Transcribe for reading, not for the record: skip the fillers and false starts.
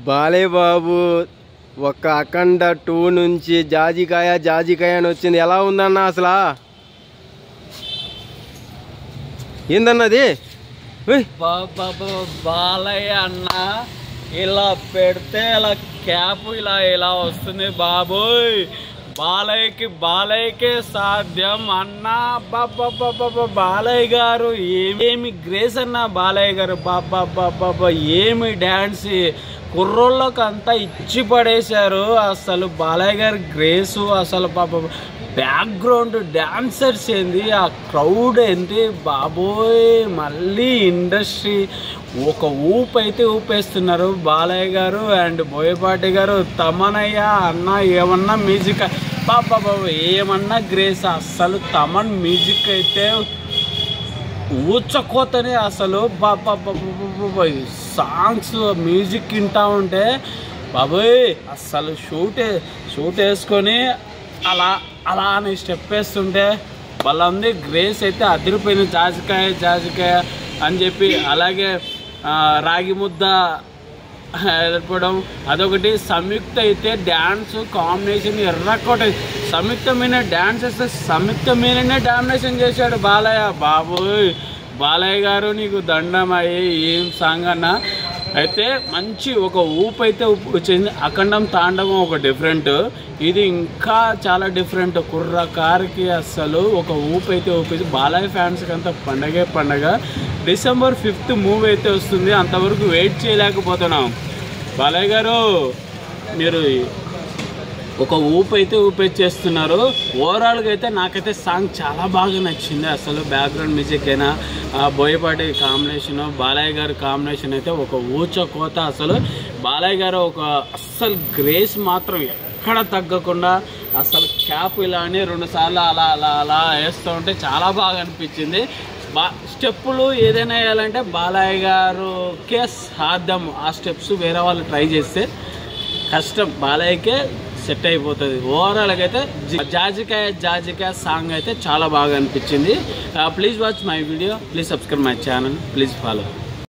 బాలే బాబు ఒక అఖండ 2 నుంచి జాజికాయ అని వచ్చింది. ఎలా ఉందన్న అసలు? ఏందన్నది? బాలయ్య అన్న ఇలా పెడితే ఇలా క్యాప్ ఇలా వస్తుంది బాబోయ్. బాలయ్యకే సాధ్యం అన్న. బాలయ్య గారు ఏమి గ్రేస్ అన్న. బాలయ్య గారు బాబా ఏమి డాన్స్, కుర్రోళ్ళకి అంతా ఇచ్చి పడేశారు. అసలు బాలయ్య గారి గ్రేసు, అసలు బ్యాక్గ్రౌండ్ డాన్సర్స్ ఏంది, ఆ క్రౌడ్ ఏంటి బాబోయ్. మళ్ళీ ఇండస్ట్రీ ఒక ఊపు అయితే ఊపేస్తున్నారు బాలయ్య గారు అండ్ బోయపాటి గారు. తమనయ్య అన్న ఏమన్నా మ్యూజిక్ బాబా ఏమన్నా గ్రేస్. అసలు తమన్ మ్యూజిక్ అయితే ఊచకోతనే. అసలు సాంగ్స్ మ్యూజిక్ వింటా ఉంటే బాబోయ్ అసలు షూట్ వేసుకొని అలా అని స్టెప్ వేస్తుంటే వాళ్ళ ఉంది. గ్రేస్ అయితే అదిరిపోయింది. జాజికాయ అని చెప్పి, అలాగే రాగి ముద్ద ఏర్పడం అదొకటి. సంయుక్త అయితే డ్యాన్స్ కాంబినేషన్ ఎర్రకోట. సంయుక్త మీద డ్యాన్స్ వేస్తే సంయుక్త మీదనే డామినేషన్ చేశాడు బాలయ్య. బాబోయ్ బాలయ్య గారు నీకు దండం అయ్యి. ఏం సాంగ్ అన్న. అయితే మంచి ఒక ఊపు అయితే వచ్చింది. అఖండం తాండవం ఒక డిఫరెంట్, ఇది ఇంకా చాలా డిఫరెంట్. కుర్రకారుకి అసలు ఒక ఊపు అయితే ఊపేసి బాలయ్య ఫ్యాన్స్కి అంతా పండగ. December 5th మూవీ అయితే వస్తుంది. అంతవరకు వెయిట్ చేయలేకపోతున్నాం. బాలయ్య గారు మీరు ఒక ఊపు అయితే ఊపేస్తున్నారు. ఓవరాల్గా అయితే నాకైతే సాంగ్ చాలా బాగా నచ్చింది. అసలు బ్యాక్గ్రౌండ్ మ్యూజిక్ అయినా, బోయపాటి కాంబినేషను, బాలయ్య గారి కాంబినేషన్ అయితే ఒక ఊచకోత. అసలు బాలయ్య గారు ఒక అస్సలు గ్రేస్ మాత్రం ఎక్కడ తగ్గకుండా, అసలు క్యాప్ ఇలానే 2 సార్లు అలా వేస్తూ ఉంటే చాలా బాగా అనిపించింది. స్టెప్పులు ఏదైనా వేయాలంటే బాలయ్య గారుకే సాధ్యం. ఆ స్టెప్స్ వేరే వాళ్ళు ట్రై చేస్తే కష్టం, బాలయ్యకే సెట్ అయిపోతుంది. ఓవరాల్గా అయితే జాజికాయ సాంగ్ అయితే చాలా బాగా అనిపించింది. Please watch my video, please subscribe my channel, please follow.